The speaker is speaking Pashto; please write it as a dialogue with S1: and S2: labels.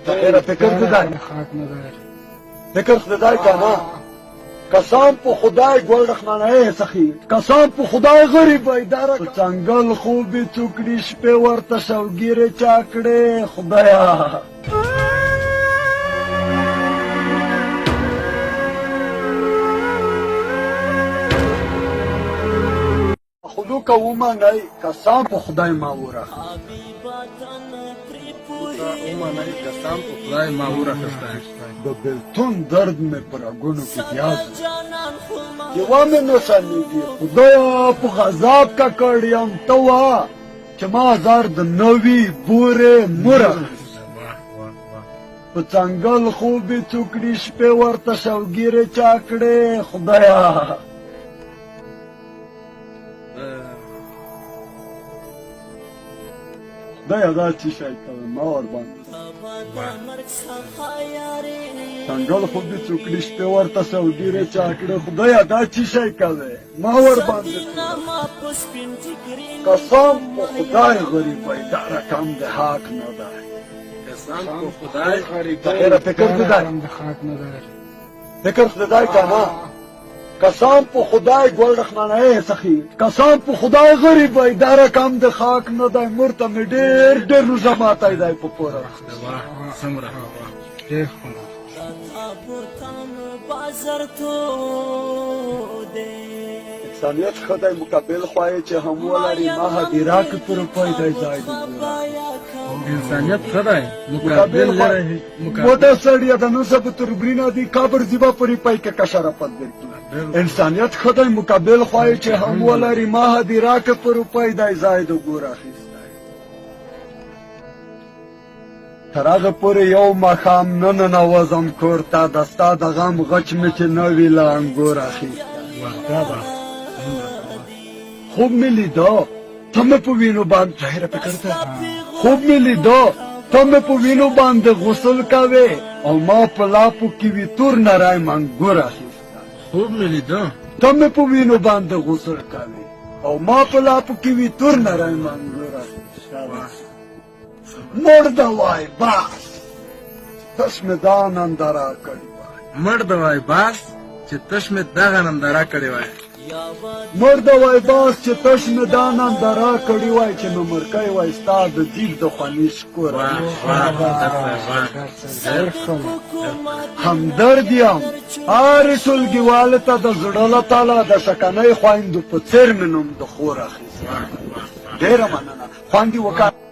S1: خیره فکر خدای فکر خدای کنه قسم په خدای ګل رحمانه سخی قسم په خدای غریب ایداره په څنګل خوبې څوکړي شپې ورته شوګیرې چا کړې خدایا خودو که ومنئ قسم په خدای ما ورخه
S2: ومنئ قسم په خدای ما ورخستی
S1: د بېلتون درد مې په رګونو کې زیات یوه مې نه سمیږي خدایا په غذاب ککړ یم ته وه چې ما زر د نوي بورې موره په څنګل خوبې څوکړي شپې ورته شوګیرې چا کړې خدایا خدایا دا څه شی کوې ما ورباندې څنګل خوبې څوکړي شپې ورته شوګیرې چا کړې خدایا دا څه شی کوې ما ورباندې قسم په خدای غریبۍ دا رقم د حق نه دی
S2: قسم په خدای
S1: خیره فکر خدای فکر خدای کنه قسم په خدای ګل رحمانه سخی قسم په خدای غریبۍ دا رقم د خاک نه دی مرته مې ډېر ډېر روزه ماتی دی په پوره
S2: څومره ډېر
S1: انسانیت خدای مقابل خواه چې هم ولري ما هدیره کې پر پیدا ځای دی
S2: انسانیت خدای مقابل لري
S1: مودا سړی د نسب تربرینا دی قبر زیبا پرې پای کې کشرافت ورکی انسانیت خدای مقابل خواه چې هم ولري ما هدیره کې پر پیدا ځای دی ګور اخیستای تر هغه پورې یو مخام نن نوازم کور ته د ستا د غم غچ مې چې نه وي له انګور اخیستی خوب مې لیده ته مې په وینو باندې ظاهره فکر ته خوب مې لیده ته مې په وینو باندې غسل کوې او ما په لاپو کې وي تور نری منګور اخیستی
S2: خوب مې لیده
S1: ته مې په وینو باندې غسل کوې او ما په لاپو کې وي تور نری منګور اخیستی مړ ده وای بس تش مې دا ننداره کړې وای
S2: مړ ده وای بس چې تش مې دغه ننداره کړې وای
S1: مړ ده وای بس چې تش مې دا ننداره کړې وای چې مې مرکۍ وای ستا د دیګ د خواني شکور همدرد یم هرې ټولګیوالو ته د زړه له تله د سکنۍ خویندو په څېر مې نوم د خور اخیستی ډېره مننه خوندې وکړه